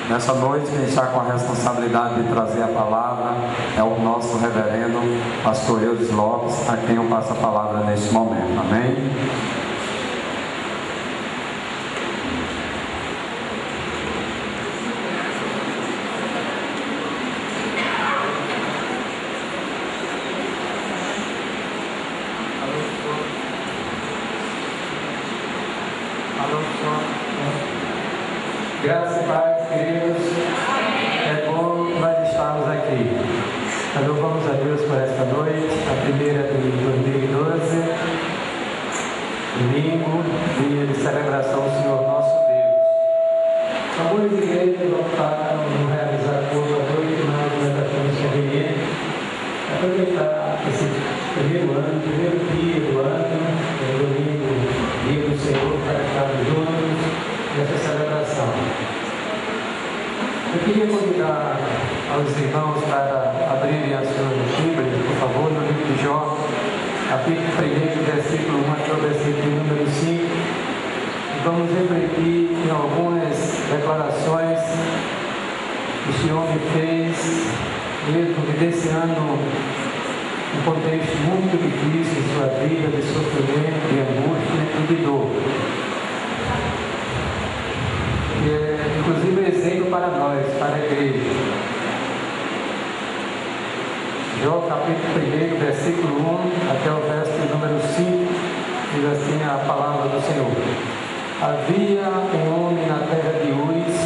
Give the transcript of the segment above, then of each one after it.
Nessa noite, quem está com a responsabilidade de trazer a palavra é o nosso reverendo pastor Eudes Lopes, a quem eu passo a palavra neste momento. Amém? Graças e paz, queridos. É bom nós estarmos aqui. Nós louvamos a Deus por esta noite, a primeira de 2012, domingo, dia de celebração ao Senhor nosso Deus. Algumas igrejas optaram por realizar culto à noite, mas nós achamos conveniente aproveitar esse primeiro dia do ano, domingo, dia do Senhor, para estarmos juntos nessa celebração. Eu queria convidar aos irmãos para abrirem as suas Bíblias, por favor, no livro de Jó, capítulo 1, versículo 1 até o versículo número 5. E vamos refletir em algumas declarações que esse homem fez, mesmo vivenciando um contexto muito difícil em sua vida, de sofrimento, de angústia e de dor. Inclusive exemplo para nós, para a igreja. Jó capítulo 1, versículo 1 até o verso número 5, diz assim a palavra do Senhor. Havia um homem na terra de Uz,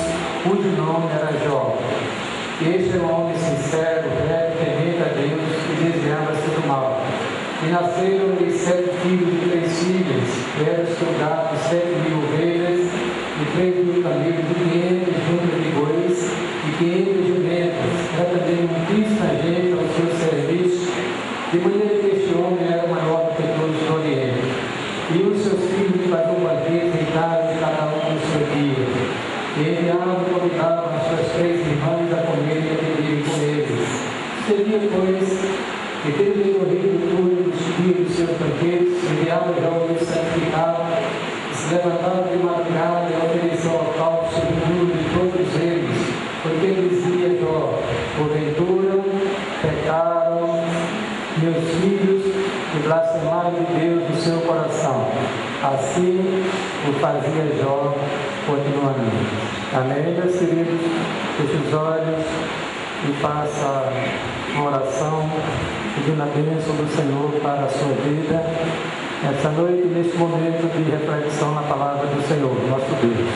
cujo nome era Jó. Este era um homem sincero, reto, temente a Deus e desviava-se do mal. E nasceram-lhe 7 filhos e 3 filhas, que eram seu gado 7.000 ovelhas, e 3.000 camelos, e 500 juntas de bois, e 500 jumentas. Era também um estrangeiro ao seu serviço, de maneira que este homem era maior do que todos do Oriente. E os seus filhos faziam banquetes em casa de cada um no seu dia. E enviavam e convidavam as suas 3 irmãs a comer e a beber com eles. Seria, pois, que tendo decorrido tudo dos dias dos seus banquetes, enviava Jó e os santificava, se levantava de madrugada e oferecia holocausto segundo de todos eles, porque dizia Jó: porventura pecaram meus filhos e blasfemaram de Deus no seu coração. Assim o fazia Jó continuamente. Amém, meus queridos? Feche os olhos e faça uma oração pedindo a bênção do Senhor para a sua vida essa noite, neste momento de reflexão na palavra do Senhor, nosso Deus.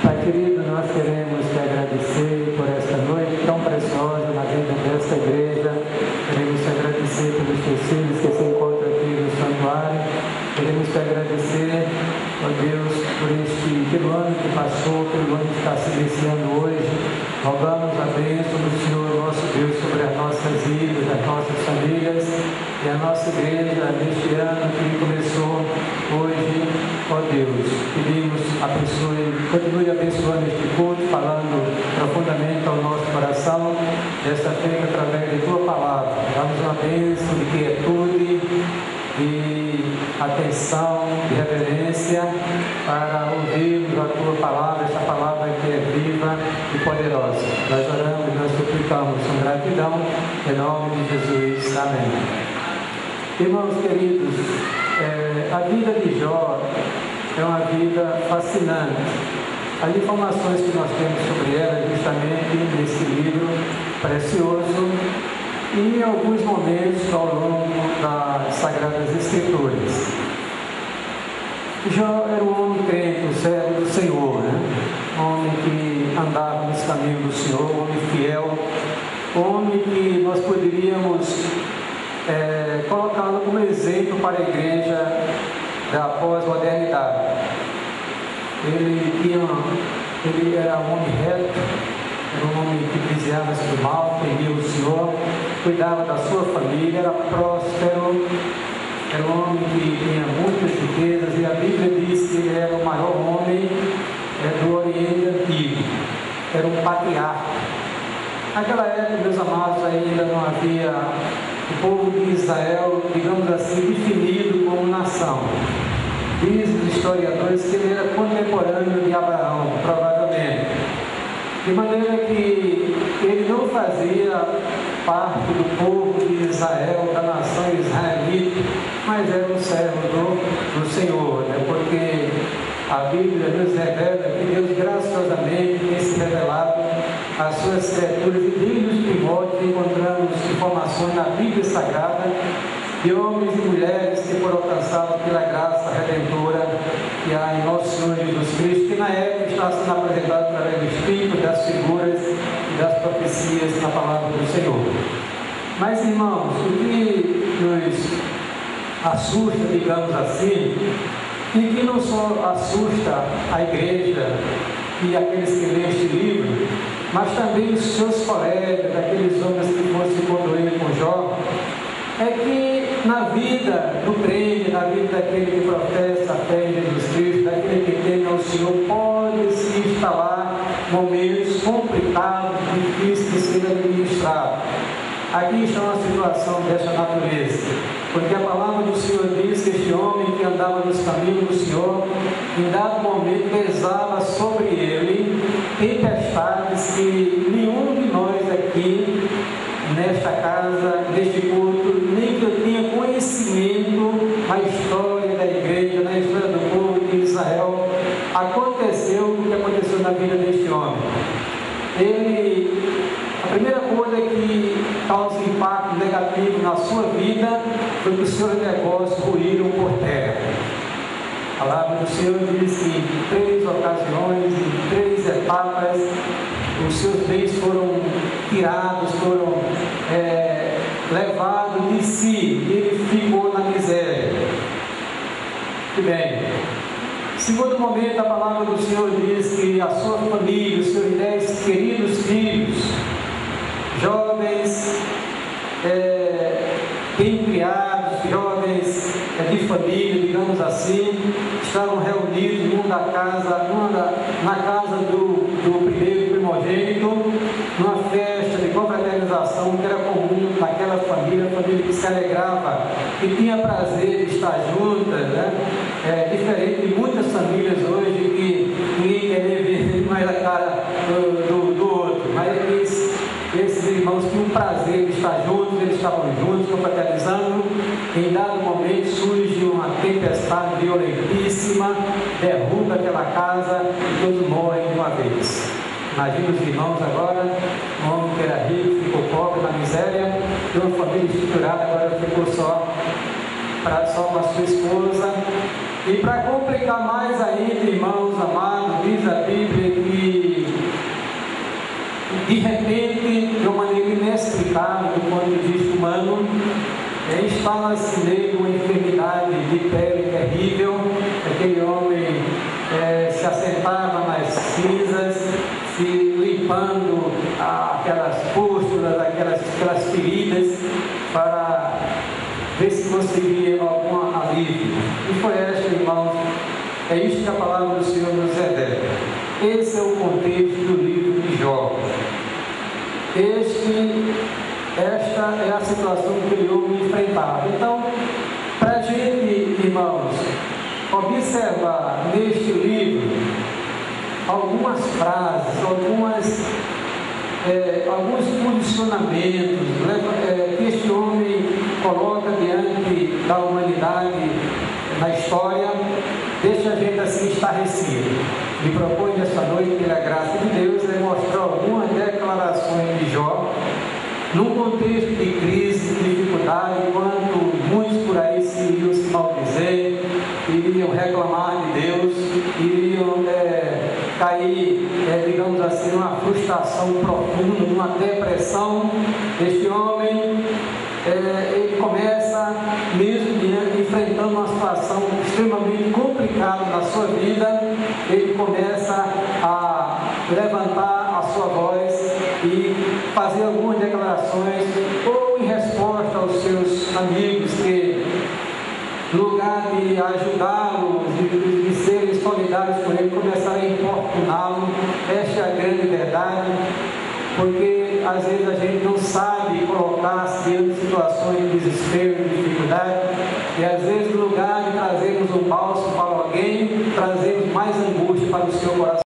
Pai querido, nós queremos te agradecer por esta noite tão preciosa na vida desta igreja. Queremos te agradecer pelos teus filhos que se encontram aqui no santuário. Queremos te agradecer, ó Deus, pelo ano que passou, pelo ano que está se iniciando hoje. Rogamos a bênção do Senhor, nosso Deus, sobre as nossas vidas, as nossas famílias e a nossa igreja neste ano que começou hoje, ó Deus. Pedimos, continue abençoando este culto, falando profundamente ao nosso coração, desta feita através de tua palavra. Damos uma bênção de quietude, de atenção, de reverência, para ouvirmos a tua palavra, esta palavra que é viva e poderosa. Nós oramos, nós suplicamos com gratidão, em nome de Jesus. Amém. Irmãos queridos, a vida de Jó é uma vida fascinante. As informações que nós temos sobre ela, justamente nesse livro precioso, e em alguns momentos ao longo das Sagradas Escrituras. Jó era um homem crente, um servo do Senhor, um homem que andava nos caminhos do Senhor, um homem fiel, um homem que nós poderíamos colocá-lo como exemplo para a igreja da pós-modernidade. Ele era um homem reto, era um homem que desviava-se do mal, temia o Senhor, cuidava da sua família, era próspero, era um homem que tinha muitas riquezas, e a Bíblia diz que ele era o maior homem do Oriente Antigo, era um patriarca. Naquela época, meus amados, ainda não havia o povo de Israel, digamos assim, definido como nação. Dizem os historiadores que ele era contemporâneo de Abraão, provavelmente. de maneira que ele não fazia parte do povo de Israel, da nação israelita, mas era um servo do Senhor, né? Porque a Bíblia nos revela que Deus graciosamente tem se revelado às suas criaturas, e desde os primórdios encontramos informações na Bíblia Sagrada de homens e mulheres que foram alcançados pela graça redentora que há em nosso Senhor Jesus Cristo, que na época está sendo apresentado através do Espírito, das figuras e das profecias na palavra do Senhor. Mas, irmãos, o que nos assusta, digamos assim, e que não só assusta a igreja e aqueles que lêem este livro, mas também os seus colegas, aqueles homens que foram se condoer com Jó, é que na vida do crente, na vida daquele que professa a fé em Jesus Cristo, daquele que teme ao Senhor, pode se instalar momentos complicados, difíceis de ser administrados. Aqui está uma situação dessa natureza, porque a palavra do Senhor diz que este homem que andava nos caminhos do Senhor, em dado momento pesava sobre ele tempestades que nenhum de nós aqui nesta casa, neste culto, nem que eu tenha conhecimento na história da igreja, na história do povo de Israel, aconteceu o que aconteceu na vida deste homem. A primeira coisa que causa impacto negativo na sua vida foi que os seus negócios ruíram por terra. A palavra do Senhor diz que em 3 ocasiões, em 3 etapas, os seus bens foram tirados, foram levados de si, e ele ficou na miséria. Muito bem. Segundo momento, a palavra do Senhor diz que a sua família, os seus 10 queridos filhos, jovens bem criados, jovens de família, digamos assim, estavam reunidos na casa do primeiro primogênito, numa festa de confraternização que era comum naquela família, família que se alegrava, que tinha prazer de estar juntas, né? Diferente de muitas famílias hoje que ninguém quer ver mais a cara do outro, mas esses irmãos tinham prazer de estar juntos, eles estavam juntos, confraternizando. Em dado momento surge uma tempestade violentíssima, derruba aquela casa e todos morrem de uma vez. Imagina os irmãos agora, um homem que era rico, ficou pobre na miséria, e uma família estruturada agora ficou só com a sua esposa. E para complicar mais ainda, irmãos amados, diz a Bíblia que de repente, de uma maneira inexplicável do ponto de vista humano, instala-se nele uma enfermidade de pele terrível. Aquele homem se assentava nas cinzas, se limpando aquelas pústulas, aquelas feridas, para ver se conseguia algum alívio. E foi esta, irmãos, é isto que a palavra do Senhor nos revela. Esse é o contexto do livro de Jó. Esta é a situação que aquele homem enfrentava. Então, para a gente, irmãos, observar neste livro algumas frases, alguns posicionamentos que este homem coloca diante da humanidade na história, deixa a gente assim estarrecido. Me propõe nesta noite, pela graça de Deus, mostrar algumas declarações de Jó, num contexto de crise, de dificuldade, enquanto muitos por aí iriam se maldizer, iriam reclamar de Deus, iriam cair, digamos assim, numa frustração profunda, numa depressão. Este homem, ele começa, mesmo enfrentando uma situação extremamente complicada na sua vida, ele começa a levantar a sua voz e fazer algumas declarações, ou em resposta aos seus amigos que, no lugar de ajudá-lo, de serem solidários com ele, começaram a importuná-lo. Esta é a grande verdade, porque às vezes a gente não sabe colocar-se diante de situações de desespero, de dificuldade, e às vezes no lugar de trazermos um bálsamo